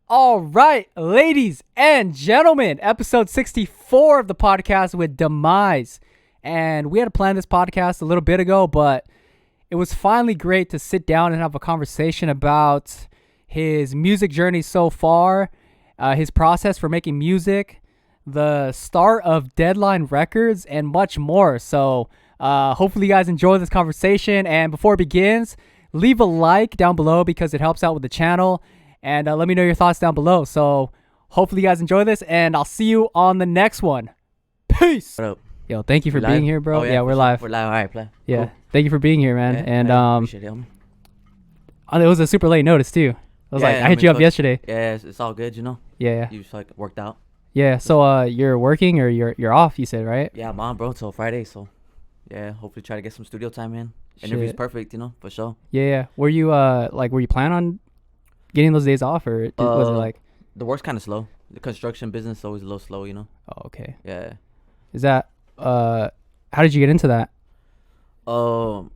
All right, ladies and gentlemen, episode 64 of the podcast with Demise. And we had to plan this podcast a little bit ago, but it was finally great to sit down and have a conversation about his music journey so far, his process for making music, the start of Deadline Records, and much more. So hopefully you guys enjoy this conversation. And before it begins, leave a like down below because it helps out with the channel. And let me know your thoughts down below. So hopefully you guys enjoy this, and I'll see you on the next one. Peace. What up? Yo, thank you for We being live? here, bro. Oh, Yeah, we're for live. Sure. We're live. All right, play. Yeah, Cool. thank you for being here, man. Yeah, And I appreciate it, homie. it was a super late notice too. I hit you up yesterday. Yeah, it's all good, you know. Yeah. You just like worked out. Yeah. So you're working or you're off? You said, right? Yeah, I'm on, bro, till Friday. So yeah, hopefully try to get some studio time in. Interview's Shit. perfect, you know, for sure. Yeah. Were you were you planning on getting those days off, or was it like? The work's kind of slow. The construction business is always a little slow, you know. Oh, okay. Yeah. Is that how did you get into that? I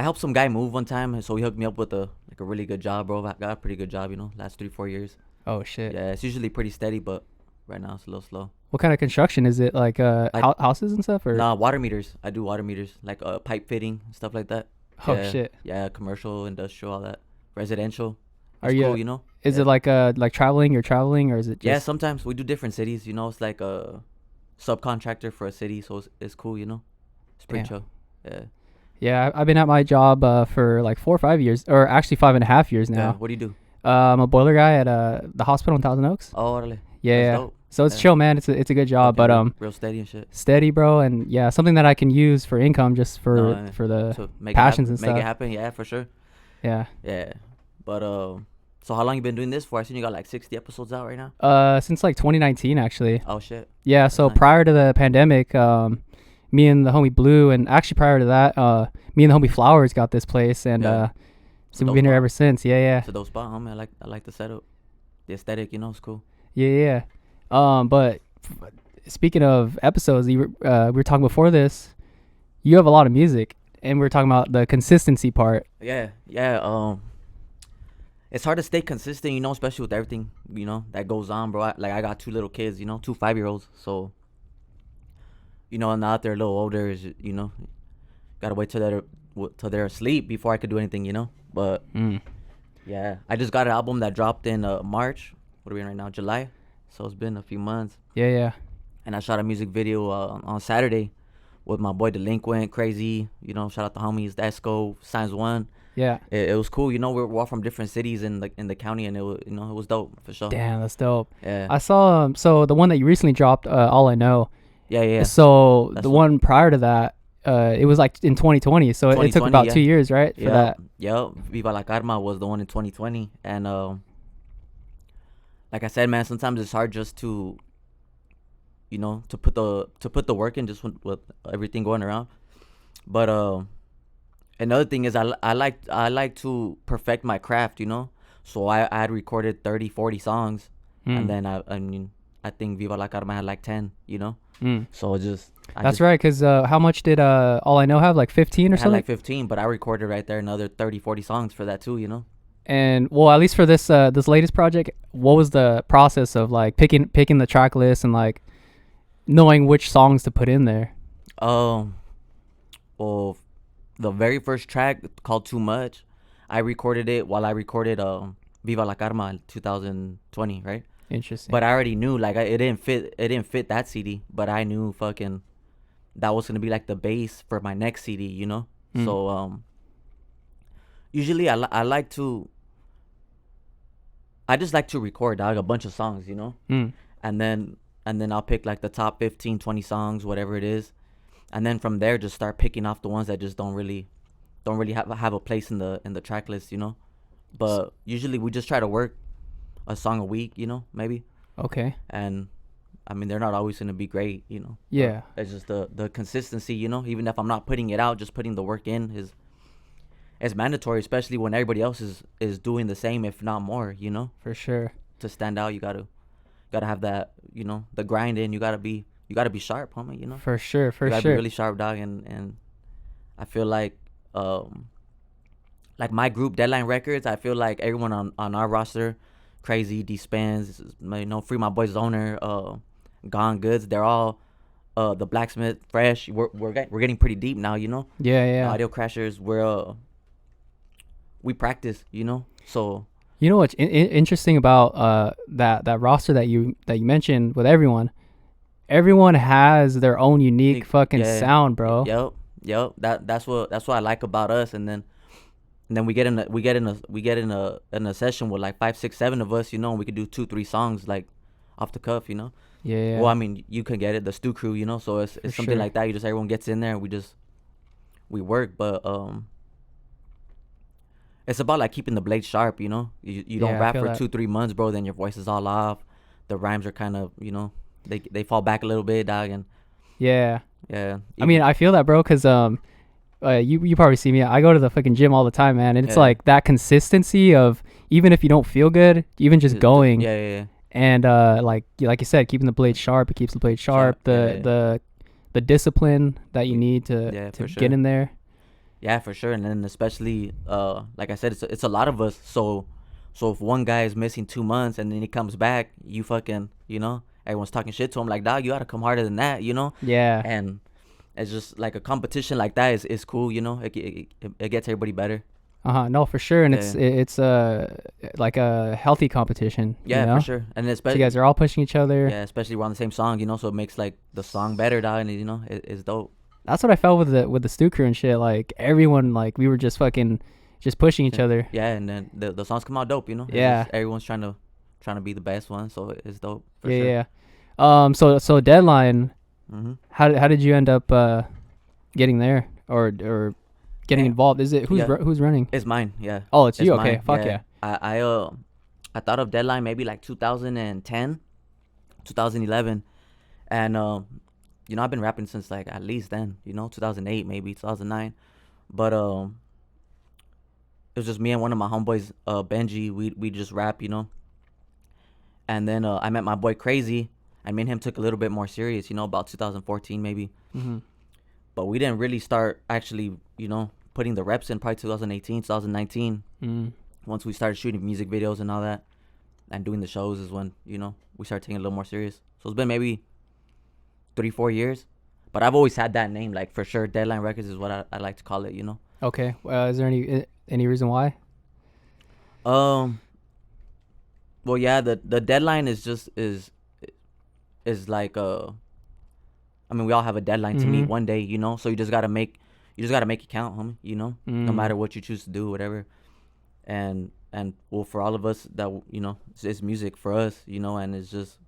helped some guy move one time, so he hooked me up with a really good job, bro. I got a pretty good job, you know, last 3-4 years. Oh shit. Yeah, it's usually pretty steady, but right now it's a little slow. What kind of construction is it? Like houses and stuff, or? Nah, water meters. I do water meters, like pipe fitting, stuff like that. Oh Yeah. shit. Yeah, commercial, industrial, all that. Residential. Are It's you? cool, you know? Is Yeah. it like traveling? You're traveling, or is it just? Yeah, sometimes we do different cities, you know. It's like a subcontractor for a city, so it's cool, you know. It's pretty Damn. chill. Yeah. Yeah, I've been at my job for like 4 or 5 years, or actually 5.5 years Yeah. now. What do you do? I'm a boiler guy at the hospital in Thousand Oaks. Oh, really? Yeah. That's dope. So it's Yeah. chill, man. It's a good job, Okay, but real steady and shit. steady, bro, and yeah, something that I can use for income, just for No, for the So passions and make stuff. it happen. Yeah, for sure. Yeah. Yeah. But so how long you been doing this for? I seen you got like 60 episodes out right now. Since like 2019 actually. Oh shit. Yeah. So nice. prior to the pandemic, me and the homie Blue, and actually prior to that, me and the homie Flowers got this place, and Yeah. so we've dope been here spot. ever since. Yeah. It's a dope spot, homie. I like the setup. The aesthetic, you know, it's cool. Yeah. But speaking of episodes, we were talking before this. You have a lot of music, and we were talking about the consistency part. Yeah. It's hard to stay consistent, you know, especially with everything, you know, that goes on, bro. I got 2 little kids, you know, 2 5-year-olds, so you know, now that they're a little older, you know, gotta wait till they're asleep before I could do anything, you know. But yeah, I just got an album that dropped in March. What are we in right now? July. So it's been a few months. Yeah. And I shot a music video on Saturday with my boy Delinquent, Crazy. You know, shout out the homies, the Esco, Signs One. Yeah. It was cool. You know, we're all from different cities in the county, and it was dope for sure. Damn, that's dope. Yeah. I saw so the one that you recently dropped, All I Know. Yeah. So That's the one prior to that, it was like in 2020. So it took 2020, about yeah. 2 years, right? For that. Yeah. Viva la Karma was the one in 2020, and like I said, man, sometimes it's hard just to, you know, to put the work in just with everything going around. But another thing is I like to perfect my craft, you know. So I had recorded 30-40 songs, and then I think Viva la Karma had like 10, you know. So That's right, because how much did All I Know have? Like 15 or I had something? like 15, but I recorded right there another 30-40 songs for that too, you know. And well, at least for this this latest project, what was the process of like picking the track list and like knowing which songs to put in there? Well, the very first track called Too Much, I recorded it while I recorded Viva la Karma in 2020, right? Interesting. But I already knew like it didn't fit that CD, but I knew fucking that was gonna be like the base for my next CD, you know. So usually I just like to record, dog, a bunch of songs, you know. And then I'll pick like the top 15, 20 songs, whatever it is, and then from there just start picking off the ones that just don't really have a place in the track list, you know. But usually we just try to work a song a week, you know, maybe. Okay. And I mean, they're not always gonna be great, you know. Yeah. But it's just the consistency, you know. Even if I'm not putting it out, just putting the work in is mandatory, especially when everybody else is doing the same, if not more, you know. For sure. To stand out, you gotta have that, you know, the grind in. You gotta be sharp, homie, you know. For sure. You gotta be really sharp, dog. And I feel like my group, Deadline Records, I feel like everyone on our roster Crazy, Dispense, Free My Boy Zoner, Gone Goods. They're all the Blacksmith, Fresh. We're getting pretty deep now, Yeah. Audio Crashers. We practice, So You know what's interesting about that roster that you mentioned with everyone? Everyone has their own unique fucking sound, bro. Yep. That's what I like about us. And then we get in a session with like 5, 6, 7 of us, and we could do 2, 3 songs like off the cuff, Yeah. Well, I mean, you can get it, the stew crew, so it's something sure. like that. Everyone gets in there and we work, but it's about like keeping the blade sharp, You don't rap for 2, 3 months, bro. Then your voice is all off. The rhymes are kind of, they fall back a little bit, dog. And yeah. I mean, I feel that, bro, because you probably see me. I go to the fucking gym all the time, man, and it's like that consistency of even if you don't feel good, even just going. Yeah. And like you said, keeping the blade sharp. It keeps the blade sharp. The discipline that you need to get in there. Yeah, for sure. And then especially, like I said, it's a lot of us. So if one guy is missing 2 months and then he comes back, you fucking, everyone's talking shit to him like, dog, you gotta come harder than that, Yeah. And it's just like a competition like that is cool, It gets everybody better. No, for sure. And it's like a healthy competition. Yeah, for sure. And especially so you guys are all pushing each other. Yeah, especially we're on the same song, so it makes like the song better, dog, and it's dope. That's what I felt with the stew crew and shit. Like everyone, like we were just fucking just pushing each other. Yeah, and then the songs come out dope, Yeah. Everyone's trying to be the best one, so it's dope. For yeah, sure. Yeah. So Deadline. Mm-hmm. How did you end up getting there or getting involved? Is it who's running? It's mine. Yeah. Oh, it's you. Okay. Fuck yeah. I thought of Deadline maybe like 2010, 2011, and I've been rapping since like at least then, 2008 maybe 2009, but it was just me and one of my homeboys, Benji. We just rap, and then I met my boy Crazy. And me and him took a little bit more serious, about 2014 maybe. Mm-hmm. But we didn't really start actually, putting the reps in probably 2018, 2019. Once we started shooting music videos and all that and doing the shows is when, we started taking it a little more serious. So it's been maybe 3, 4 years. But I've always had that name, like for sure. Deadline Records is what I like to call it, Okay. Is there any reason why? Well, yeah, the deadline is just is like I mean, we all have a deadline to meet one day, so you just gotta make it count, homie, no matter what you choose to do, whatever. And well, for all of us that it's music for us, and it's just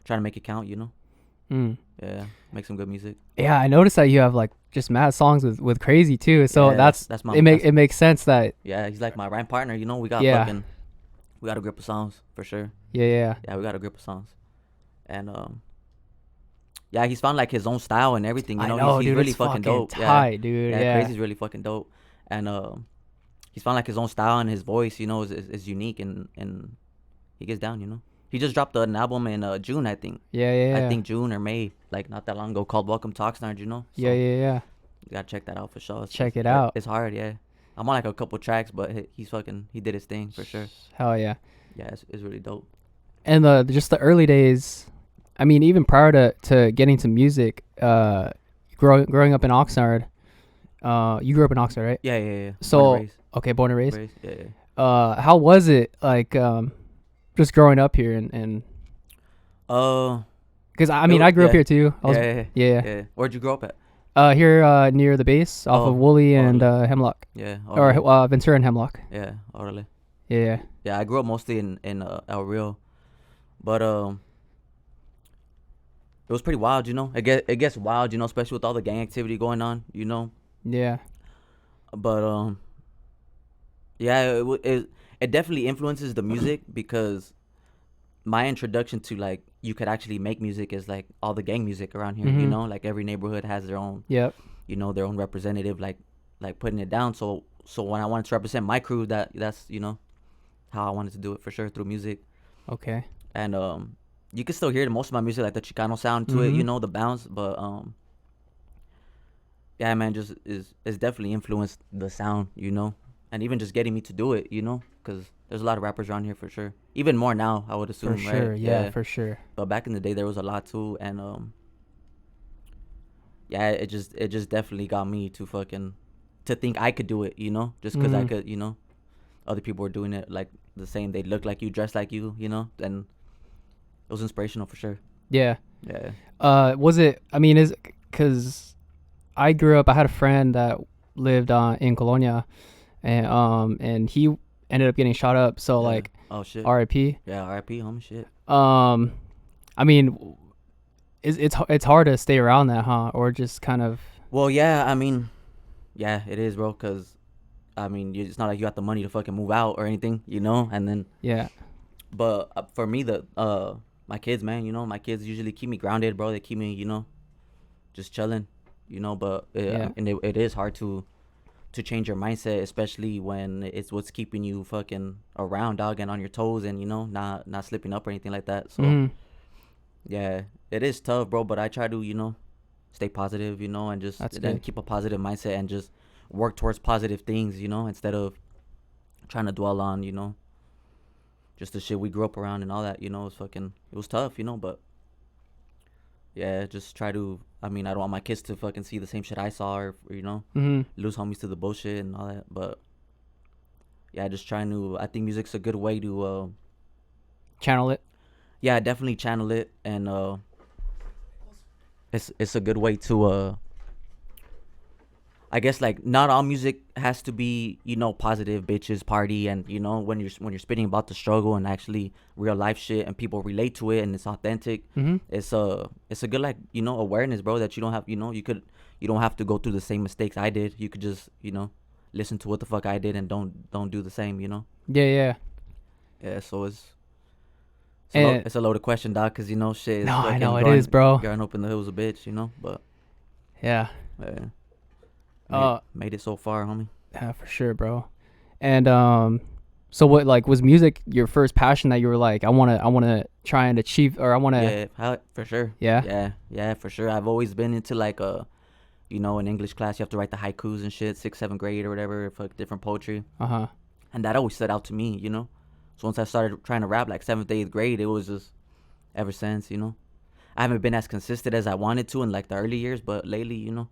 trying to make it count, Yeah, make some good music. Yeah, I noticed that you have like just mad songs with Crazy too, so that's my it makes sense that he's like my rhyme partner, we got we got a grip of songs for sure. Yeah, we got a grip of songs. And he's found like his own style and everything. I know, he's dude, really it's fucking dope. Tight, dude. Yeah, Crazy's really fucking dope. And he's found like his own style and his voice, is unique and he gets down. He just dropped an album in June, I think. Yeah. I think June or May, like not that long ago, called Welcome to Oxnard. So yeah. You gotta check that out for sure. Check it out. It's hard, yeah. I'm on like a couple tracks, but he did his thing for sure. Hell yeah. Yeah, it's really dope. And just the early days, I mean, even prior to getting to music, growing up in Oxnard, you grew up in Oxnard, right? Yeah. So, born and raised? Yeah. How was it, like, just growing up here and because, I mean, I grew up here too. Yeah. Where'd you grow up at? Here near the base, off of Woolley and Hemlock. Yeah. Or Ventura and Hemlock. Yeah, orale. Yeah. Yeah, I grew up mostly in El Rio. But it was pretty wild, It gets wild, especially with all the gang activity going on, Yeah. But yeah, it definitely influences the music because my introduction to like you could actually make music is like all the gang music around here, like every neighborhood has their own, their own representative, like putting it down. So when I wanted to represent my crew, that's how I wanted to do it for sure through music. Okay. And you can still hear most of my music, like the Chicano sound to it, the bounce. But yeah, man, it's definitely influenced the sound, and even just getting me to do it, because There's a lot of rappers around here for sure. Even more now, I would assume, For sure, right? yeah, for sure. But back in the day, there was a lot too, and yeah, it just definitely got me to fucking to think I could do it, you know, just because I could, you know, other people were doing it like the same. They look like you, dress like you know, and it was inspirational for sure. Yeah. Yeah. Was it? I mean, is because I grew up. I had a friend that lived in Colonia, and he ended up getting shot up. So Yeah. like, Oh shit. R.I.P. Yeah, R.I.P. Homie, shit. I mean, it's hard to stay around that, huh? Or just kind of. Well, yeah, I mean, yeah, it is, bro. Cause I mean, it's not like you got the money to fucking move out or anything, you know. And then, Yeah. but for me, my kids, man, you know, my kids usually keep me grounded, bro. They keep me, you know, just chilling, you know. But Yeah. and it is hard to change your mindset, especially when it's what's keeping you fucking around, dog, and on your toes, and you know, not slipping up or anything like that. So yeah, it is tough, bro. But I try to, you know, stay positive, you know, and just That's then good. keep a positive mindset and just work towards positive things, you know, instead of trying to dwell on, you know, just the shit we grew up around and all that, you know. It was tough, you know. But yeah, just try to. I mean, I don't want my kids to fucking see the same shit I saw, or you know, lose homies to the bullshit and all that. But yeah, just trying to. I think music's a good way to. Channel it. Yeah, definitely channel it, and it's a good way to. I guess like not all music has to be, you know, positive, bitches, party, and you know, when you're spitting about the struggle and actually real life shit and people relate to it and it's authentic. It's a good, like, you know, awareness, bro, that you don't have, you know, you don't have to go through the same mistakes I did. You could just, you know, listen to what the fuck I did and don't do the same, you know. Yeah. Yeah, so And it's a loaded question, doc, because you know shit is no, I fucking know it is, bro. growing up in the hills a bitch, you know. But Yeah. Made it so far, homie. Yeah, for sure, bro. And so what, like, was music your first passion that you were like, I wanna try and achieve, or I wanna? Yeah, for sure. Yeah. Yeah, for sure. I've always been into like you know, in English class you have to write the haikus and shit, 6th, 7th grade or whatever, for different poetry. And that always stood out to me, you know. So once I started trying to rap like 7th, 8th grade, it was just ever since, you know. I haven't been as consistent as I wanted to in like the early years, but lately, you know,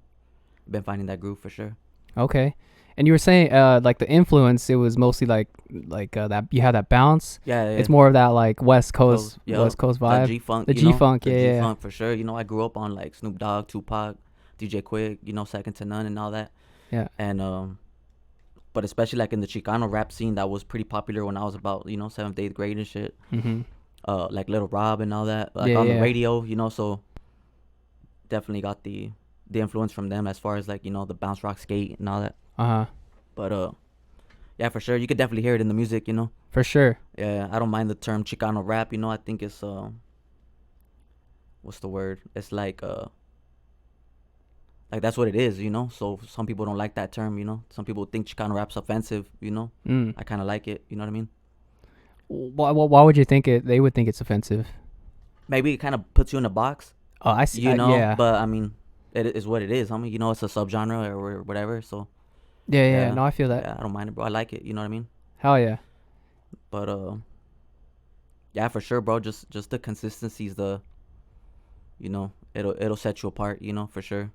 been finding that groove for sure. Okay. And you were saying like the influence, it was mostly like that you had that bounce. Yeah. It's more of that like West Coast vibe. The G-Funk. The G-Funk, the yeah. G-Funk for sure. You know, I grew up on like Snoop Dogg, Tupac, DJ Quick, you know, Second to None and all that. Yeah. And but especially like in the Chicano rap scene, that was pretty popular when I was about, you know, 7th, 8th grade and shit. Like Little Rob and all that, like on the radio, you know. So definitely got the influence from them as far as like, you know, the bounce rock skate and all that. But yeah, for sure, you could definitely hear it in the music, you know. For sure. Yeah, I don't mind the term Chicano rap, you know. I think it's what's the word? It's like that's what it is, you know. So some people don't like that term, you know. Some people think Chicano rap's offensive, you know. I kind of like it, you know what I mean. Why would you think they would think it's offensive? Maybe it kind of puts you in a box. Oh, I see. You know, yeah. But I mean, it is what it is. I mean, you know, it's a subgenre or whatever. So yeah. No, I feel that. Yeah, I don't mind it, bro. I like it. You know what I mean? Hell yeah. But yeah, for sure, bro. Just the consistency is you know, it'll set you apart. You know, for sure.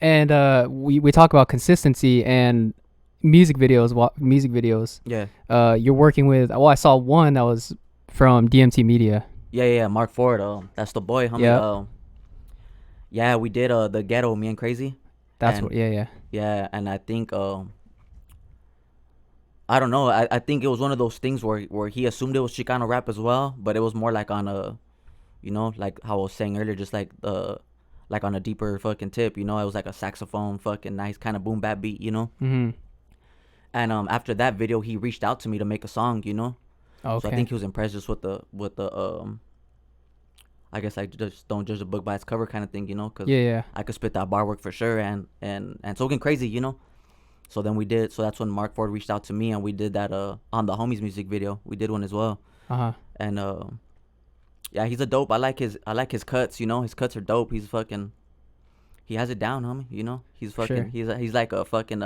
And we talk about consistency and music videos. Yeah. You're working with. Well, I saw one that was from DMT Media. Yeah. Mark Ford. That's the boy, homie. Yep. Yeah, we did the Ghetto, Me and Crazy. That's what. Yeah. Yeah, and I think I don't know. I think it was one of those things where he assumed it was Chicano rap as well, but it was more like on a, you know, like how I was saying earlier, just like on a deeper fucking tip, you know. It was like a saxophone fucking nice kind of boom bap beat, you know. And after that video, he reached out to me to make a song, you know. Okay. So I think he was impressed just with the I guess I just don't judge a book by its cover kind of thing, you know, because I could spit that bar work for sure, and Soaking Crazy, you know. So then we did. So that's when Mark Ford reached out to me, and we did that on the Homies music video. We did one as well. And yeah, he's a dope. I like his cuts, you know. His cuts are dope. He has it down, homie. You know, he's fucking. Sure. He's like a fucking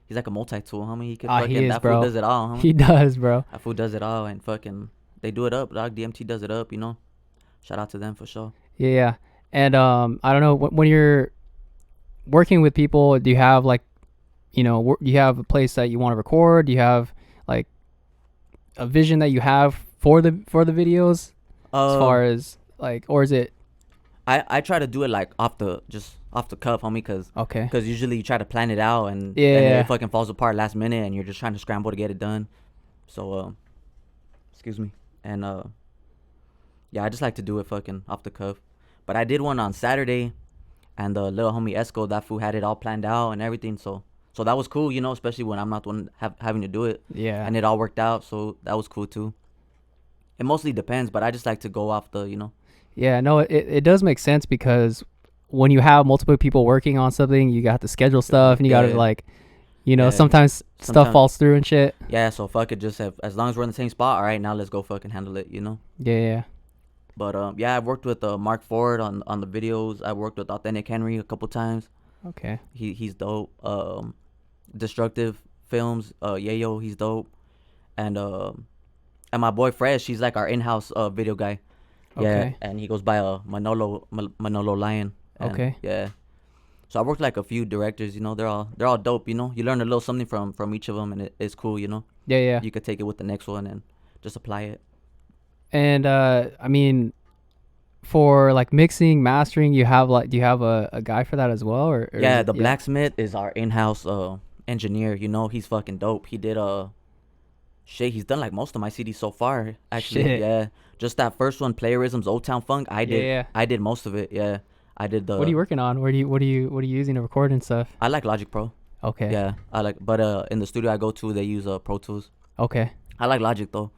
he's like a multi-tool, homie. He could He fucking is, that bro. fool does it all, homie. He does, bro. That fool does it all, and fucking they do it up, dog. DMT does it up, you know. Shout out to them for sure. Yeah. And I don't know, when you're working with people, do you have like, do you have a place that you want to record? Do you have like a vision that you have for the videos, as far as like, or is it? I try to do it like off the cuff, homie, cause Okay. usually you try to plan it out and Yeah. then it fucking falls apart last minute and you're just trying to scramble to get it done. So excuse me. And yeah, I just like to do it fucking off the cuff. But I did one on Saturday, and the little homie Esco, that fool had it all planned out and everything. So that was cool, you know, especially when I'm not the one having to do it. Yeah. And it all worked out, so that was cool too. It mostly depends, but I just like to go off the, you know. Yeah, no, it does make sense, because when you have multiple people working on something, you got to schedule stuff, and you got to like, sometimes stuff falls through and shit. Yeah, so fuck it, just as long as we're in the same spot, all right, now let's go fucking handle it, you know. Yeah. But yeah, I've worked with Mark Ford on the videos. I worked with Authentic Henry a couple times. Okay. He's dope. Destructive Films, Yayo, he's dope. And my boy Fresh, he's like our in-house video guy. Yeah, Okay. and he goes by Manolo Lion. And, Okay. Yeah. So I worked like a few directors, you know. They're all dope, you know. You learn a little something from each of them, and it's cool, you know. Yeah. You could take it with the next one and just apply it. And I mean, for like mixing, mastering, do you have a guy for that as well, or Yeah, the blacksmith is our in-house engineer, you know. He's fucking dope. He did shit, he's done like most of my CDs so far, actually. Shit. Yeah, just that first one, Playerism's Old Town Funk, I did most of it. Yeah, I did the What are you working on? What are you using to record and stuff? I like Logic Pro. Okay. Yeah, but in the studio I go to, they use Pro Tools. Okay. I like Logic though.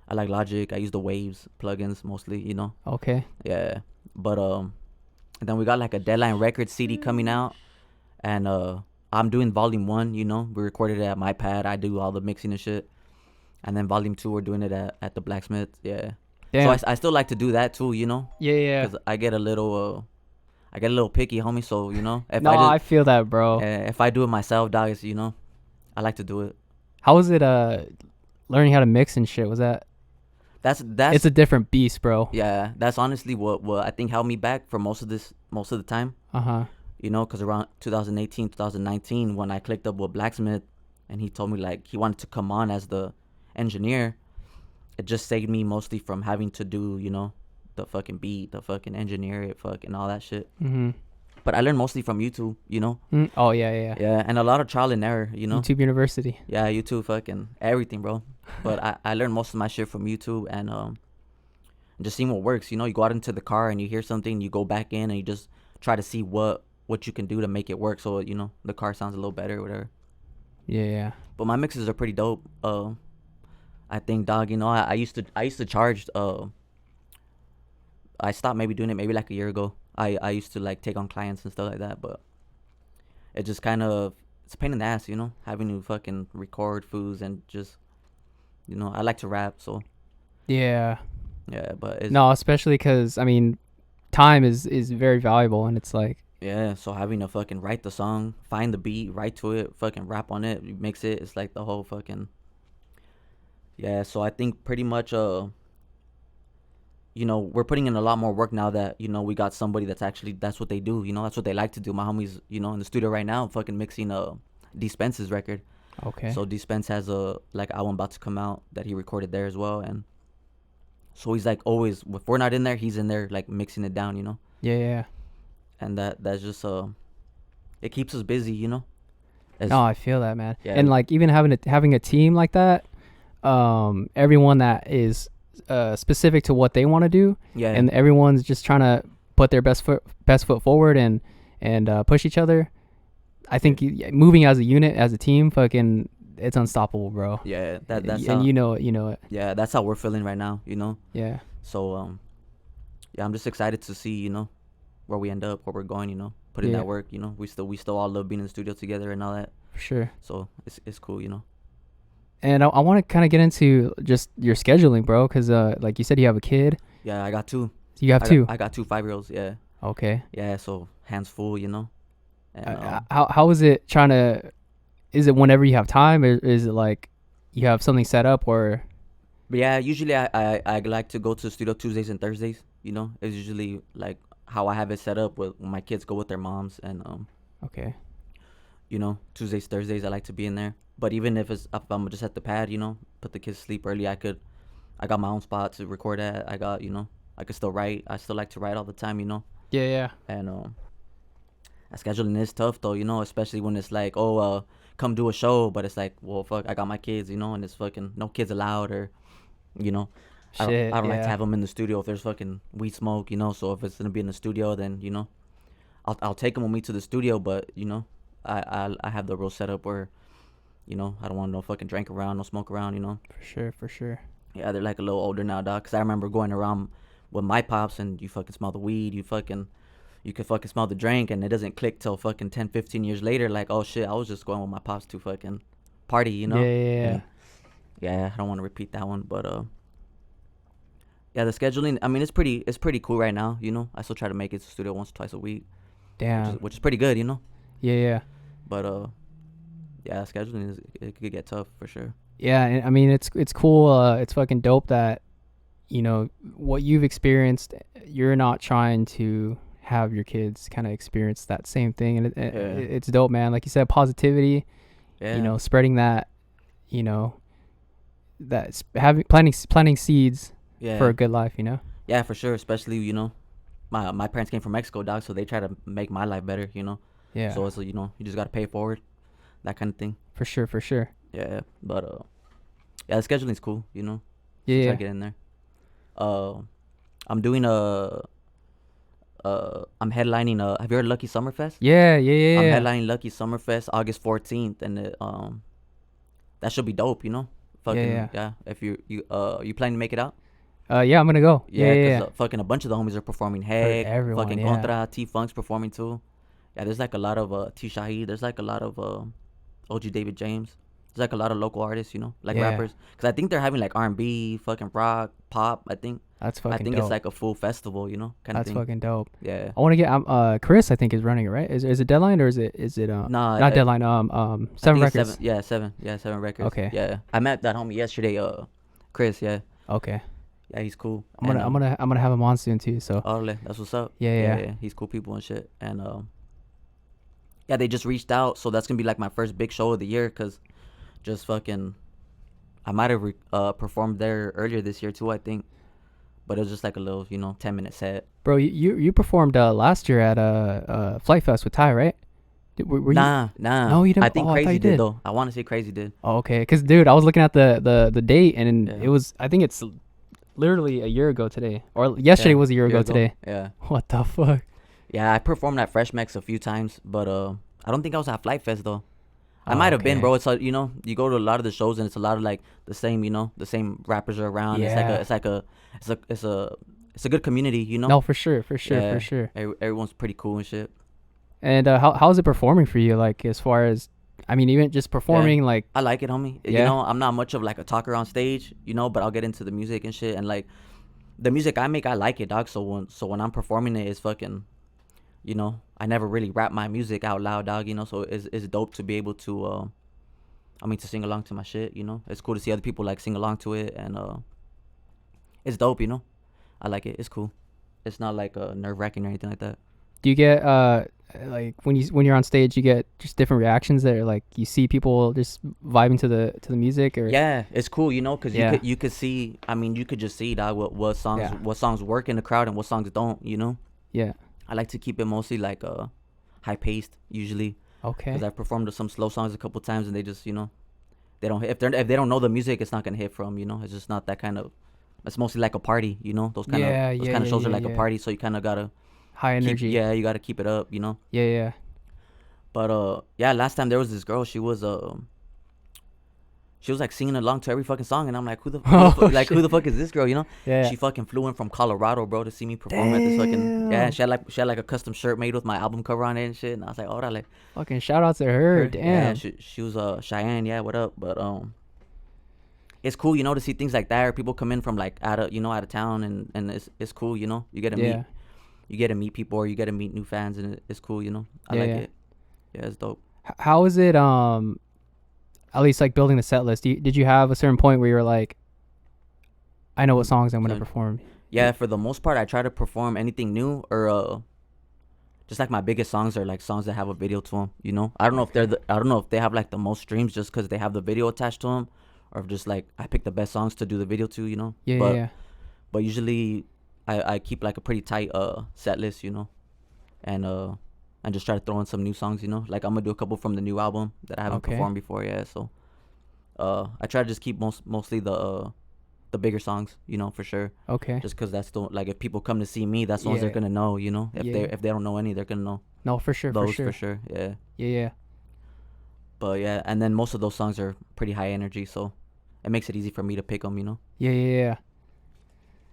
I like Logic. I use the Waves plugins mostly, you know. Okay. Yeah, but then we got like a Deadline Records CD coming out, and I'm doing Volume 1, you know. We recorded it at my pad. I do all the mixing and shit. And then Volume 2, we're doing it at the Blacksmith. Yeah. Damn. So I still like to do that too, you know. Yeah. Because I get a little picky, homie. So, you know, if I feel that, bro. if I do it myself, dog, you know, I like to do it. How was it learning how to mix and shit? Was that? That's It's a different beast, bro. Yeah, that's honestly what I think held me back for most of the time. You know, because around 2018, 2019, when I clicked up with Blacksmith, and he told me like he wanted to come on as the engineer, it just saved me mostly from having to do, you know, the fucking beat, the fucking engineer it, fucking all that shit. But I learned mostly from YouTube, you know. Oh yeah. Yeah, and a lot of trial and error, you know. YouTube University. Yeah, YouTube, fucking everything, bro. But I learned most of my shit from YouTube, and just seeing what works. You know, you go out into the car and you hear something, you go back in and you just try to see what you can do to make it work, so you know the car sounds a little better or whatever. Yeah. But my mixes are pretty dope. I think, dog, you know, I used to charge. I stopped maybe doing it maybe like a year ago. I used to like take on clients and stuff like that, but it just kind of, it's a pain in the ass, you know, having to fucking record foods and just, you know, I like to rap, so Yeah. But it's, No, especially because I mean, time is very valuable, and it's like, yeah, so having to fucking write the song, find the beat, write to it, fucking rap on it, mix it, it's like the whole fucking, yeah. So I think pretty much you know, we're putting in a lot more work now that, you know, we got somebody that's what they do, you know, that's what they like to do. My homies, you know, in the studio right now fucking mixing Dispense's record. okay. So Dispense has a like album about to come out that he recorded there as well, and so he's like always, if we're not in there, he's in there like mixing it down, you know. Yeah. And that's just it keeps us busy, you know. No, I feel that, man. Yeah. And like even having a team like that, everyone that is specific to what they want to do, Yeah. and everyone's just trying to put their best foot forward and push each other. I think moving as a unit, as a team, fucking, it's unstoppable, bro. Yeah, that's and how, you know it. yeah, that's how we're feeling right now, you know. Yeah. So yeah, I'm just excited to see, you know, where we end up, where we're going, you know, put in Yeah. that work, you know. We still all love being in the studio together and all that. For sure. So it's cool, you know. And I want to kind of get into just your scheduling, bro, because like you said, you have a kid. Yeah, I got two. You have two. I got 2 5-year-olds. Yeah. Okay. Yeah. So hands full, you know. And How was it trying to is it whenever you have time, or is it like you have something set up, or But yeah, usually I like to go to the studio Tuesdays and Thursdays. You know, it's usually like how I have it set up with when my kids go with their moms, and okay? you know, Tuesdays, Thursdays I like to be in there. But even if I'm just at the pad, you know, put the kids to sleep early, I got my own spot to record at. I got, you know, I could still write. I still like to write all the time, you know. Yeah, yeah. And scheduling is tough though, you know, especially when it's like, oh, come do a show, but it's like, well, fuck, I got my kids, you know, and it's fucking no kids allowed, or, you know, Shit, I don't like to yeah. have them in the studio if there's fucking weed smoke, you know. So if it's gonna be in the studio, then you know, I'll take them with me to the studio, but you know, I have the real setup where, you know, I don't want no fucking drink around, no smoke around, you know. For sure, for sure. Yeah, they're like a little older now, dog. Cause I remember going around with my pops, and you fucking smell the weed, you could fucking smell the drink, and it doesn't click till fucking 10, 15 years later. Like, oh shit, I was just going with my pops to fucking party, you know. Yeah, yeah, yeah. And yeah, I don't want to repeat that one, but yeah, the scheduling. I mean, it's pretty cool right now. You know, I still try to make it to the studio once or twice a week, Damn. which is pretty good. You know, Yeah, yeah. but yeah, scheduling it could get tough for sure. Yeah, and I mean it's cool. It's fucking dope that, you know, what you've experienced. You're not trying to have your kids kind of experience that same thing, and it's dope, man. Like you said, positivity. Yeah, You know, spreading that. You know, that having planting seeds yeah, for a good life. You know. yeah, for sure. Especially, you know, my parents came from Mexico, dog, so they try to make my life better. You know, Yeah. so it's, you know, you just gotta pay it forward, that kind of thing. For sure, for sure. Yeah, but yeah, the scheduling's cool. You know, Yeah, try yeah. to get in there. I'm doing I'm headlining have you heard of Lucky Summerfest? Yeah, yeah, yeah, I'm yeah. headlining Lucky Summerfest August 14th, and that should be dope, you know. Fucking yeah. yeah. If you plan to make it out? Yeah, I'm gonna go. Yeah, yeah, yeah. fucking a bunch of the homies are performing. Heck, everyone, fucking yeah. Contra, T Funk's performing too. Yeah, there's like a lot of T Shahid. There's like a lot of OG David James. There's like a lot of local artists, you know, like Yeah. rappers. Cause I think they're having like R&B, fucking rock, pop. I think That's fucking it's dope. like a full festival, you know, kind of That's thing. fucking dope. Yeah. I want to get Chris, I think, is running it, right? Is it Deadline, or is it Nah, not Deadline, I Seven think it's Records. seven records. Okay. Yeah, I met that homie yesterday. Chris. Yeah, Okay. yeah, he's cool. I'm gonna have him on soon too, so. Oh, that's what's up. Yeah, yeah. He's cool people and shit. And yeah, they just reached out, so that's gonna be like my first big show of the year. Cause just fucking, I might have performed there earlier this year too, I think. But it was just like a little, you know, 10-minute set. Bro, you performed last year at Flight Fest with Ty, right? Were Nah. No, you didn't? I think Oh, I thought Crazy you did did. though. I want to say Crazy did. Oh, okay. Cause dude, I was looking at the date, and Yeah. it was, I think it's literally a year ago today, or yesterday Yeah, was a year ago today. Yeah. What the fuck? Yeah, I performed at Fresh Mex a few times, but I don't think I was at Flight Fest though. I might have been, Okay. bro. It's you know, you go to a lot of the shows and it's a lot of like the same, you know, the same rappers are around. Yeah. It's a good community, you know. No, for sure. Yeah. For sure. Everyone's pretty cool and shit. And how's it performing for you? Like, as far as, I mean, even just performing, like, I like it, homie. You Yeah. know, I'm not much of like a talker on stage, you know, but I'll get into the music and shit, and like the music I make, I like it, dog. So when I'm performing it, it's fucking, you know, I never really rap my music out loud, dog. You know, so it's dope to be able to to sing along to my shit. You know, it's cool to see other people like sing along to it, and it's dope. You know, I like it. It's cool. It's not like nerve wracking or anything like that. do you get like when you're on stage, you get just different reactions there? Like, you see people just vibing to the music, or Yeah, it's cool, you know, because Yeah. you could see. I mean, you could just see, dog, what songs Yeah. what songs work in the crowd and what songs don't. You know, Yeah. I like to keep it mostly like high paced usually, Okay. because I've performed some slow songs a couple times and they just, you know, they don't hit. If they don't know the music, it's not gonna hit from, you know. It's just not that kind of. It's mostly like a party, you know. Those kind Yeah, of yeah, shows yeah, are like yeah. a party, so you kind of gotta High energy. you gotta keep it up, you know. Yeah, yeah. But yeah, last time there was this girl. She was like singing along to every fucking song, and I'm like, who the who the fuck is this girl, you know? Yeah. She fucking flew in from Colorado, bro, to see me perform at this fucking. Yeah, Damn. she had like a custom shirt made with my album cover on it and shit, and I was like, oh, like. Fucking shout out to her. Damn. Yeah, she was Cheyenne. Yeah, what up? But it's cool, you know, to see things like that. Or people come in from like out of town, and it's cool, you know. You get to Yeah. meet people, or you get to meet new fans, and it's cool, you know. I Yeah, like yeah. it. Yeah, it's dope. How is it at least like building the set list, did you have a certain point where you were like, I know what songs I'm gonna So, perform? yeah, for the most part, I try to perform anything new or just like my biggest songs are like songs that have a video to them. You know, I don't know if I don't know if they have like the most streams just because they have the video attached to them, or if just like I pick the best songs to do the video to. You know. Yeah, But yeah, but usually I keep like a pretty tight set list. You know, and just try to throw in some new songs. You know, like I'm gonna do a couple from the new album that I haven't Okay. performed before. Yeah, so I try to just keep mostly the bigger songs, you know, for sure. okay. Just because that's the like if people come to see me, that's the ones Yeah. they're gonna know, you know. If Yeah. they don't know any, they're gonna know No, for sure, those for sure. Yeah. Yeah, yeah. But yeah, and then most of those songs are pretty high energy, so it makes it easy for me to pick them, you know, Yeah, yeah, yeah.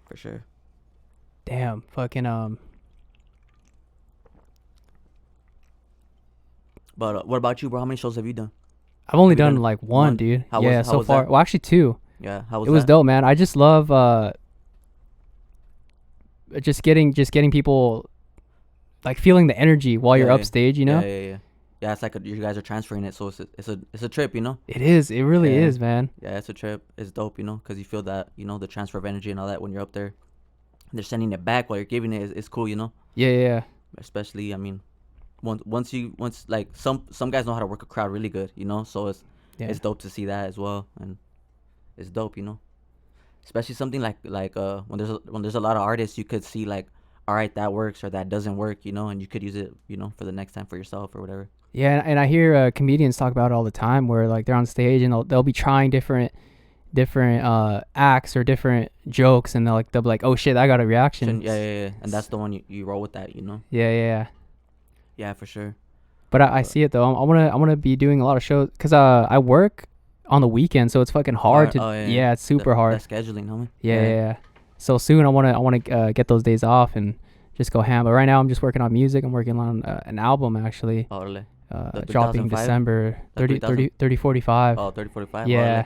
for sure. Damn, fucking But what about you, bro? How many shows have you done? I've only Have you done done like one, one? dude. How yeah, was so far. that? Well, actually two. Yeah, how was It was that? dope, man. I just love just getting people like feeling the energy while you're Yeah, upstage, you know? Yeah. Yeah, it's like you guys are transferring it, so it's a trip, you know. It is. It really Yeah. is, man. Yeah, it's a trip. It's dope, you know, because you feel that, you know, the transfer of energy and all that when you're up there. They're sending it back while you're giving it. It's cool, you know. Yeah, yeah. Especially, I mean, once like some guys know how to work a crowd really good, you know. So Yeah. it's dope to see that as well, and it's dope, you know. Especially something like when there's a lot of artists, you could see like, all right, that works or that doesn't work, you know, and you could use it, you know, for the next time for yourself or whatever. Yeah, and I hear comedians talk about it all the time where like they're on stage and they'll be trying different acts or different jokes and they'll be like, "Oh shit, I got a reaction." Yeah. And that's the one you roll with that, you know. Yeah, yeah. Yeah, for sure. But I see it though. I wanna be doing a lot of shows because I work on the weekend, so it's fucking hard to. Oh, yeah. Yeah, it's super hard. That scheduling, homie. Yeah. So soon I wanna get those days off and just go ham. But right now I'm just working on music. I'm working on an album actually. Orale. The Dropping 2005? December The 3045. Oh, 3045. Yeah.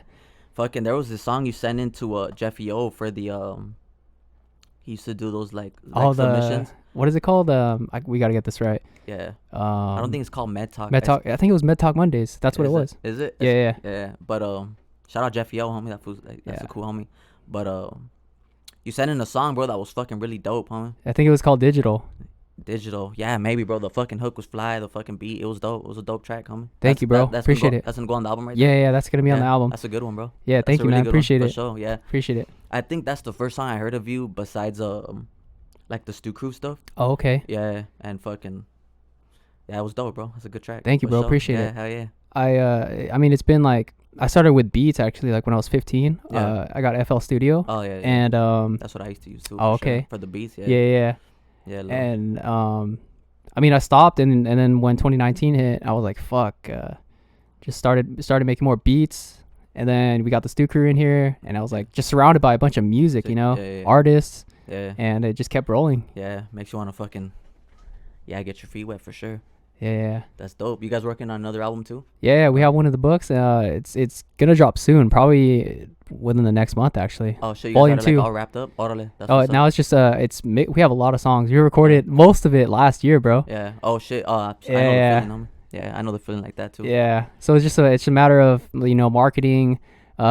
Fucking, there was this song you sent into Jeffy O for the he used to do those like submissions. What is it called? We gotta get this right. Yeah. I I don't think it's called Med Talk. Med Talk. I think it was Med Talk Mondays. That's what it was. Is it? Yeah. Yeah. But shout out Jeffy O, homie. That's Yeah. a cool homie. But you sent in a song, bro, that was fucking really dope, homie. I think it was called Digital. Digital, yeah, maybe, bro. The fucking hook was fly. The fucking beat, it was dope. It was a dope track, homie. Thank you, bro. That's Appreciate it. That's gonna go on the album right there. Yeah, that's gonna be on the album. That's a good one, bro. Yeah, That's thank a you, really man. good Appreciate one, it. For sure, yeah. Appreciate it. I think that's the first song I heard of you besides like the Stu Crew stuff. Oh, okay. Yeah, and fucking yeah, it was dope, bro. That's a good track. Thank you, For bro. sure. Appreciate Yeah, it. hell yeah. I mean, it's been like I started with beats actually, like when I was 15. Yeah. I got FL Studio. Oh yeah. And that's what I used to use too. Oh, for sure. okay. For the beats, yeah. Yeah. love. And I mean, I stopped and then when 2019 hit, I was like, fuck. Just started making more beats. And then we got the Stu Crew in here, and I was like just surrounded by a bunch of music, you know, Yeah. artists, Yeah. and it just kept rolling. Yeah. Makes you wanna fucking get your feet wet for sure. Yeah. That's dope. You guys working on another album too? Yeah, we have one of the books. It's gonna drop soon, probably within the next month, actually. Oh shit, you Volume guys got it 2. like all wrapped up? Orale. That's Oh, what's up. now it's just we have a lot of songs. We recorded most of it last year, bro. Yeah. Oh shit. I know the Yeah. feeling, homie. Yeah, I know the feeling like that too. Yeah. So it's a matter of marketing,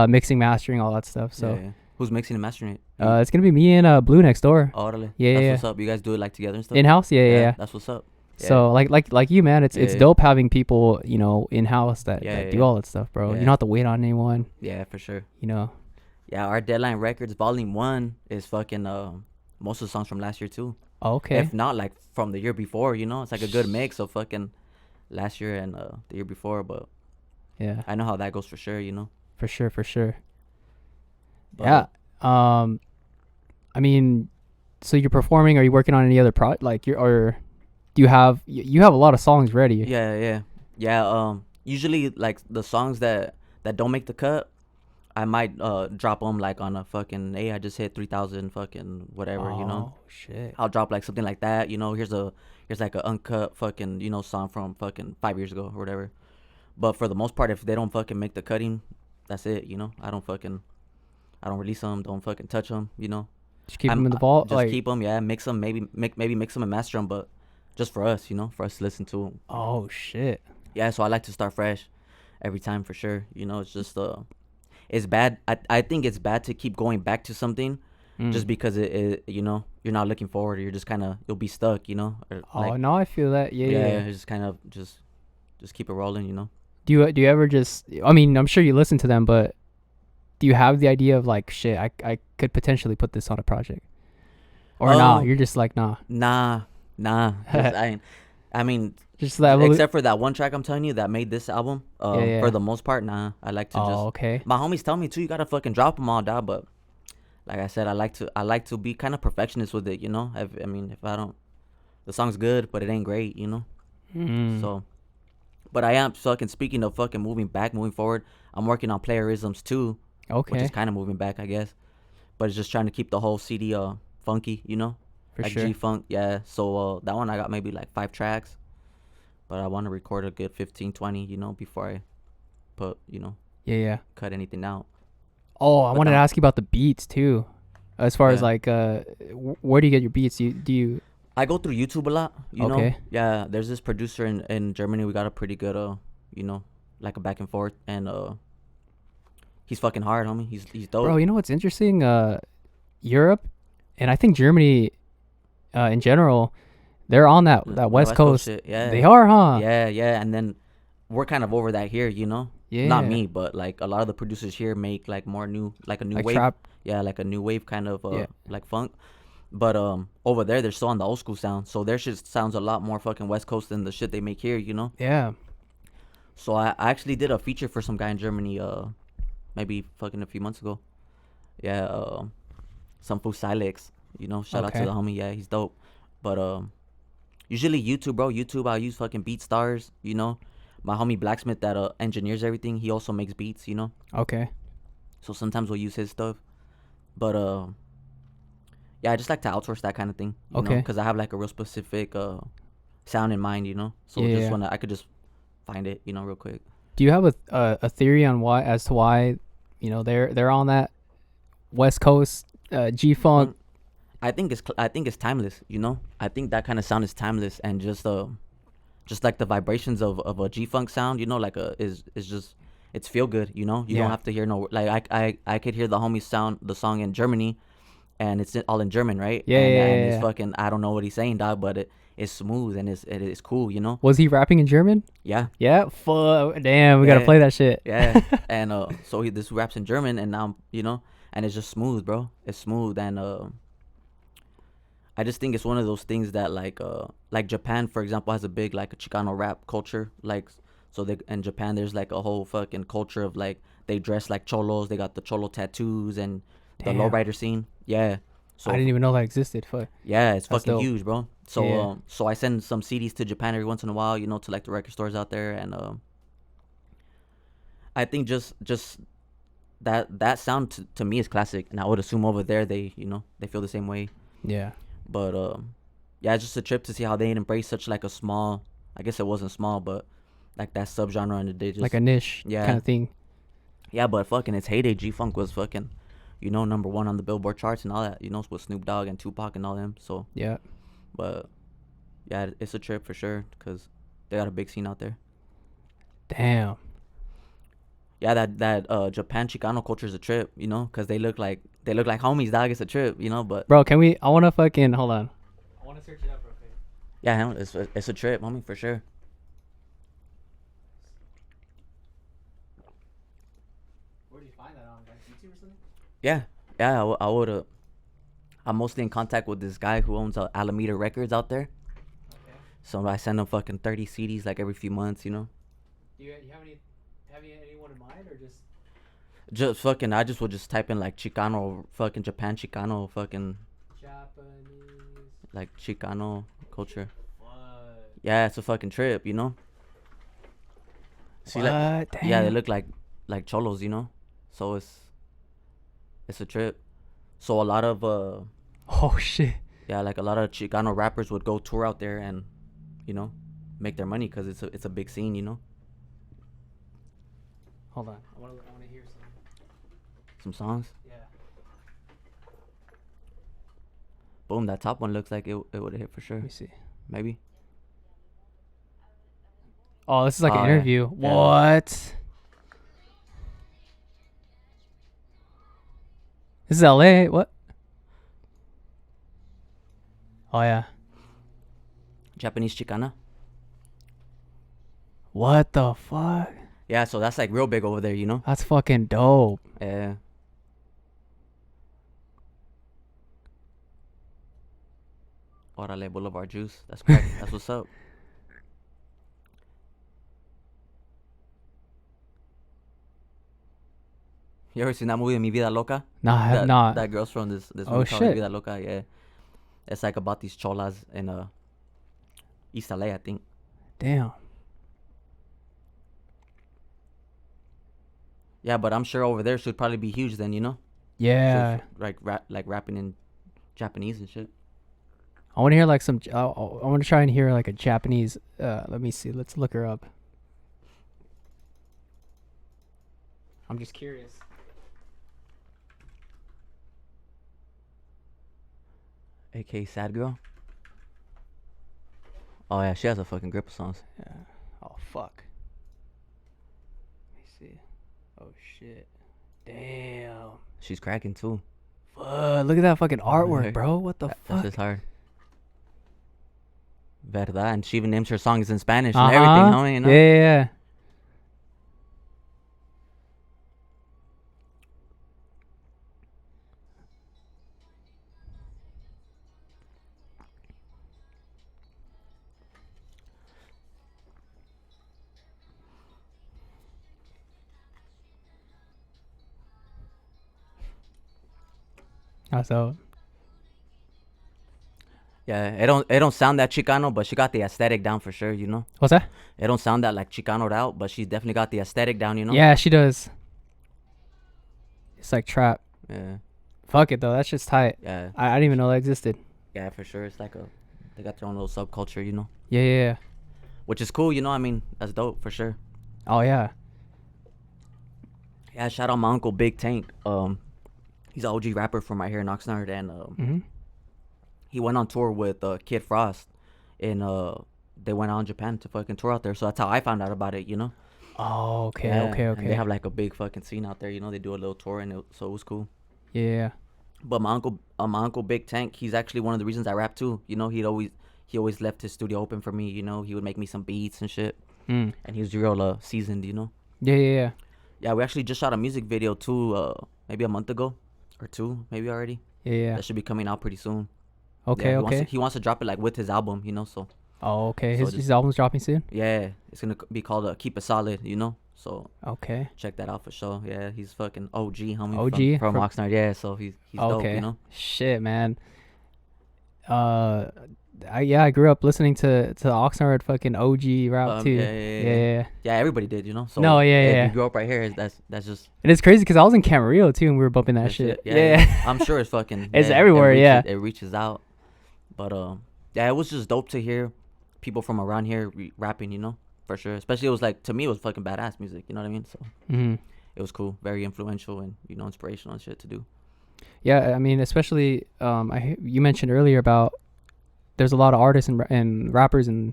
mixing, mastering, all that stuff. So Yeah. Who's mixing and mastering it? it's gonna be me and Blue next door, Orale. Yeah, That's yeah. what's up. You guys do it like together and stuff. in house. Yeah. That's what's up. Yeah. So like you, man, it's Yeah. dope having people in house that Yeah, do yeah. all that stuff, bro. Yeah. You don't have to wait on anyone. Yeah, for sure. You know. Yeah, our Deadline Records Volume 1 is fucking most of the songs from last year too. Oh, okay. If not like from the year before, you know, it's like a good mix of fucking last year and the year before. But Yeah. I know how that goes for sure, you know. For sure. But, Yeah. I mean, so you're performing? Are you working on any other do you have a lot of songs ready? Yeah. Usually like the songs that don't make the cut, I might drop them like on a fucking I just hit 3,000 fucking whatever, you know. Oh shit. I'll drop like something like that, you know. Here's like a uncut fucking song from fucking 5 years ago or whatever. But for the most part, if they don't fucking make the cutting, that's it, you know. I don't release them, don't fucking touch them, you know. Just keep them in the vault. Just keep them, yeah. Mix them, maybe mix them and master them, but just for us, you know, for us to listen to them. Oh shit. Yeah, so I like to start fresh, every time for sure. You know, it's just it's bad. I think it's bad to keep going back to something just because it you know, you're not looking forward. You're just kind of, you'll be stuck, you know. Or Oh like, no, I feel that. Yeah, yeah, yeah. it's just kind of just keep it rolling, you know. Do you ever just? I mean, I'm sure you listen to them, but do you have the idea of like, shit, I could potentially put this on a project, or nah? You're just like, nah. Nah, nah. I mean, Just that. except for that one track I'm telling you that made this album. Yeah, yeah. For the most part, nah. I like to just. Oh, okay. My homies tell me too. You gotta fucking drop them all, dog. But like I said, I like to be kind of perfectionist with it. You know. I mean, if I don't, the song's good, but it ain't great. You know. So, but I am fucking, speaking of fucking moving back, moving forward. I'm working on playerisms too. Okay. Which is kind of moving back, I guess. But it's just trying to keep the whole CD funky. You know. For like sure. G-Funk, yeah. So that one I got maybe like 5 tracks. But I want to record a good 15, 20, you know, before I put, you know, Yeah, yeah. cut anything out. Oh, I But wanted to ask you about the beats too. As far as Yeah. like, where do you get your beats? Do you? I go through YouTube a lot, you know. Okay. Yeah, there's this producer in Germany. We got a pretty good, you know, like a back and forth. And he's fucking hard, homie. He's dope. Bro, you know what's interesting? Europe, and I think Germany, in general, they're on that The West Coast. shit, yeah. They are, huh? Yeah, yeah. And then we're kind of over that here, you know. Yeah. Not me, but like a lot of the producers here make like more new, like a new Like wave. trap. Yeah, like a new wave kind of Yeah. like funk. But over there they're still on the old school sound. So their shit sounds a lot more fucking West Coast than the shit they make here, you know? Yeah. So I actually did a feature for some guy in Germany maybe fucking a few months ago. Yeah, some fool Silex, you know, shout out to Okay. the homie. Yeah, he's dope. But usually YouTube, bro. YouTube, I'll use fucking BeatStars, you know. My homie Blacksmith that engineers everything, he also makes beats, you know. Okay. So sometimes we'll use his stuff. But yeah, I just like to outsource that kind of thing, you know, Okay. because I have like a real specific sound in mind, you know. So Yeah, just yeah. when I could just find it, you know, real quick. Do you have a theory on why, as to why, you know, they're on that West Coast G-Funk? I think it's timeless, you know. I think that kind of sound is timeless, and just like the vibrations of a G-Funk sound, you know, like is just, it's feel good, you know. You Yeah. don't have to hear no, like I could hear the homie sound the song in Germany, and it's all in German, right? Yeah, and, yeah, and yeah, it's yeah. fucking, I don't know what he's saying, dog, but it's smooth and it's cool, you know. Was he rapping in German? Yeah, Yeah. Fuck. Damn, we gotta Yeah. play that shit. yeah. And so this raps in German, and now, you know, and it's just smooth, bro. It's smooth, and I just think it's one of those things that like Japan, for example, has a big like a Chicano rap culture. Like, so they, in Japan there's like a whole fucking culture of like, they dress like cholos. They got the cholo tattoos and the Damn. lowrider scene. Yeah. So I didn't even know that existed. Fuck. yeah, it's That's fucking dope. huge, bro. So Yeah. so I send some CDs to Japan every once in a while, you know, to like the record stores out there, and I think just that sound to me is classic, and I would assume over there they, you know, they feel the same way. Yeah. But yeah, it's just a trip to see how they embrace such like a small, I guess it wasn't small, but like that subgenre, and they just Like a niche Yeah. kind of thing. yeah. But fucking its heyday, G-Funk was fucking, you know, #1 on the Billboard charts and all that, you know, with Snoop Dogg and Tupac and all them. So, Yeah. but yeah, it's a trip for sure, because they got a big scene out there. Damn. Yeah, that Japan Chicano culture is a trip, you know, because they look like homies, dog. It's a trip, you know. But Bro, can we? I wanna fucking hold on. I wanna search it up real quick. yeah, it's a trip, homie, for sure. Where did you find that on? Like YouTube or something? Yeah, yeah, I would. I'm mostly in contact with this guy who owns Alameda Records out there. Okay. So I send him fucking 30 CDs like every few months, you know. Do you have anyone in mind or just? Just fucking, I just would just type in like Chicano, fucking Japan Chicano, fucking Japanese. like Chicano culture. What? Yeah, it's a fucking trip, you know. See, What? like, Damn. yeah, they look like cholos, you know. So it's a trip. So a lot of Oh shit. yeah, like a lot of Chicano rappers would go tour out there and, you know, make their money, because it's a big scene, you know. Hold on. I wanna hear Some songs. Yeah. Boom, that top one looks like it would have hit for sure. Let me see. Maybe. Oh, this is like Oh, an yeah. interview. Yeah. What? This is LA. What? Oh yeah. Japanese Chicana. What the fuck? Yeah, so that's like real big over there, you know? That's fucking dope. Yeah. Orale Boulevard Juice. That's correct. That's what's up. You ever seen that movie, Mi Vida Loca? Nah, I have that, not. That girl's from this Oh, movie called Mi shit. Vida Loca. Yeah. It's like about these cholas in East LA, I think. Damn. Yeah, but I'm sure over there should probably be huge then, you know? Yeah. So, like rapping in Japanese and shit. I want to hear like some. I want to try and hear like a Japanese. Let me see. Let's look her up. I'm just curious. AK Sad Girl. Oh yeah, she has a fucking grip of songs. Yeah. Oh fuck. Let me see. Oh shit. Damn. She's cracking too. Fuck. Look at that fucking artwork, bro. What the That's fuck? just hard. Verdad, and she even names her songs in Spanish and everything, homie. You know? Yeah. So Yeah, it don't sound that Chicano, but she got the aesthetic down for sure, you know. what's that? It don't sound that like Chicanoed out, but she's definitely got the aesthetic down, you know. Yeah, she does. It's like trap. Yeah. Fuck it though. That's just tight. Yeah. I didn't even know that existed. Yeah, for sure. It's like they got their own little subculture, you know. Yeah. Which is cool, you know. I mean, that's dope for sure. Oh yeah. Yeah, shout out my uncle Big Tank. He's an OG rapper from right here in Oxnard, and he went on tour with Kid Frost, and they went out in Japan to fucking tour out there. So that's how I found out about it, you know. Oh, okay, Yeah, okay. And they have like a big fucking scene out there, you know. They do a little tour, and so it was cool. Yeah. But my uncle Big Tank, he's actually one of the reasons I rap too. You know, he always left his studio open for me. You know, he would make me some beats and shit, and he was real seasoned. You know. Yeah. Yeah, we actually just shot a music video too, maybe a month ago, or two, maybe already. Yeah. That should be coming out pretty soon. Okay, yeah, he wants to drop it like with his album, you know. So. Oh, okay. So His album's dropping soon. Yeah, it's gonna be called Keep It Solid, you know. So. Okay. Check that out for sure. Yeah, he's fucking OG, homie. OG from Oxnard. Yeah, so he's dope, you know. Shit, man. I grew up listening to Oxnard fucking OG rap too. Yeah. Yeah, everybody did, you know. So No, yeah. If you grew up right here, that's just. And it's crazy because I was in Camarillo too, and we were bumping that shit. Yeah. I'm sure it's fucking. It's everywhere. It reaches out, but yeah, it was just dope to hear people from around here rapping, you know, for sure. Especially it was like, to me, it was fucking badass music. You know what I mean? So it was cool, very influential, and you know, inspirational and shit to do. Yeah, I mean, especially you mentioned earlier about there's a lot of artists and rappers and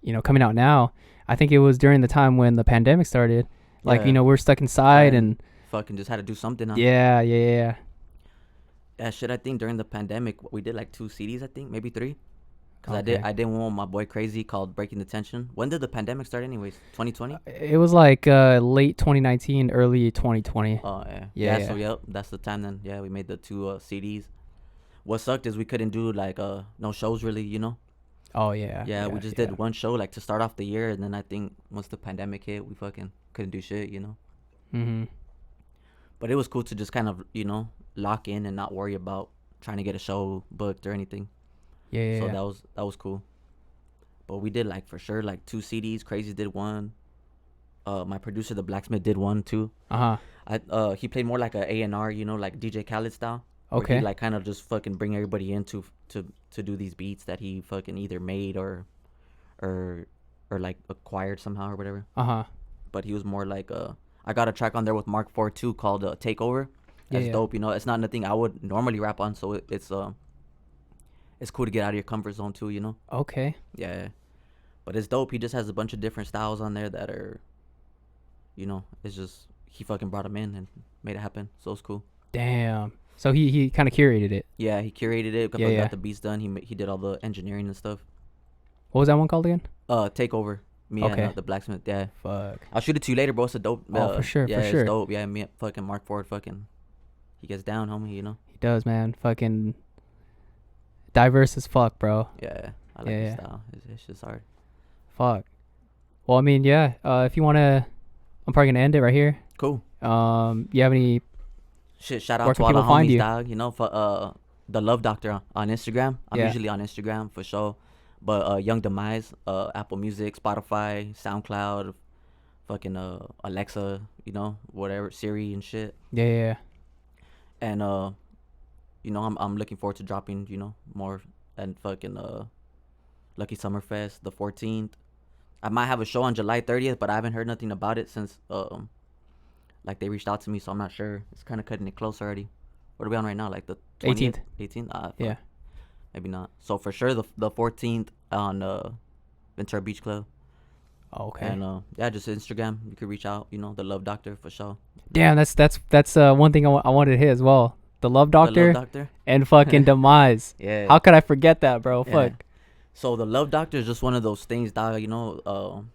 you know coming out now. I think it was during the time when the pandemic started. Like you know we're stuck inside and fucking just had to do something. Huh? Yeah. Yeah, shit. I think during the pandemic we did like 2 CDs. I think maybe 3. Cause Okay. I did one with my boy Crazy called Breaking the Tension. When did the pandemic start anyways? 2020? It was like late 2019, early 2020. Oh yeah. Yeah. So yep, that's the time then. Yeah, we made the 2 CDs. What sucked is we couldn't do like no shows really, you know. Oh yeah. Yeah, we just did one show like to start off the year, and then I think once the pandemic hit, we fucking couldn't do shit, you know. But it was cool to just kind of, you know, lock in and not worry about trying to get a show booked or anything. Yeah. So that was cool. But we did like for sure like 2 CDs. Crazy did 1. My producer, the Blacksmith, did 1 too. He played more like a A&R, you know, like DJ Khaled style. Okay. He like kind of just fucking bring everybody in to do these beats that he fucking either made or like acquired somehow or whatever. But he was more like I got a track on there with Mark 4 too called Takeover. That's dope, you know. It's not nothing I would normally rap on, so it's cool to get out of your comfort zone too, you know. Okay. Yeah. But it's dope. He just has a bunch of different styles on there that are, you know, it's just he fucking brought them in and made it happen. So it's cool. Damn. So he kind of curated it. Yeah, he curated it. Yeah, yeah. Got the beats done. He did all the engineering and stuff. What was that one called again? Takeover. Me and Okay. the blacksmith. Yeah. Fuck. I'll shoot it to you later, bro. It's a dope. Oh, for sure, Yeah, for sure. it's dope. Yeah, me and fucking Mark Ford. Fucking, he gets down, homie. You know. He does, man. Fucking diverse as fuck, bro. Yeah, I like Yeah, his yeah. style. It's just hard. Fuck. Well, I mean, yeah. If you wanna, I'm probably gonna end it right here. Cool. You have any? Shit, shout Where out to can all the people find homies, you? dog. You know, for the Love Doctor on Instagram. I'm Yeah. usually on Instagram for sure. But Young Demise, Apple Music, Spotify, SoundCloud, fucking Alexa, you know, whatever, Siri and shit. Yeah, yeah, yeah. And you know, I'm looking forward to dropping, you know, more and fucking Lucky Summerfest the 14th. I might have a show on July 30th, but I haven't heard nothing about it since like they reached out to me, so I'm not sure. It's kind of cutting it close already. What are we on right now? Like the 20th? 18th? Fuck. Yeah. Maybe not. So for sure the 14th on Ventura Beach Club. Oh, okay. And yeah, just Instagram. You could reach out. You know, the Love Doctor for sure. Damn, that's one thing I wanted to hit as well. The Love Doctor, The Love Doctor. and fucking Demise. Yeah. How could I forget that, bro? Yeah. Fuck. So the Love Doctor is just one of those things, dog. You know,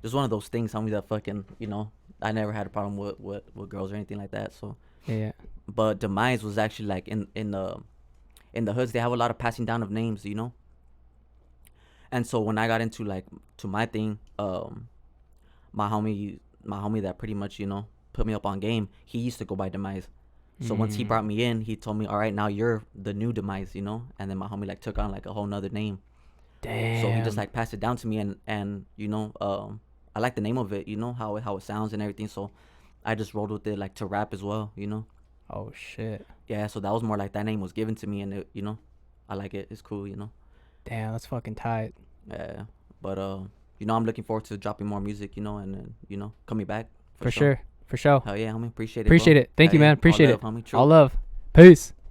just one of those things, homie. That fucking, you know, I never had a problem with girls or anything like that. So, Yeah, yeah. but Demise was actually like in the hoods. They have a lot of passing down of names, you know. And so when I got into like to my thing, my homie that pretty much, you know, put me up on game. He used to go by Demise. So once he brought me in, he told me, all right, now you're the new Demise, you know. And then my homie like took on like a whole nother name. Damn. So he just like passed it down to me, and you know, I like the name of it, you know, how it sounds and everything. So I just rolled with it like to rap as well, you know. Oh shit. Yeah, so that was more like that name was given to me, and it, you know, I like it. It's cool, you know. Damn, that's fucking tight. Yeah, but you know, I'm looking forward to dropping more music, you know, and then, you know, coming back For sure. For sure. Hell yeah, homie. Appreciate it. Appreciate bro. it. Thank you, Hell yeah. man. Appreciate All it. love, homie. True. All love. Peace.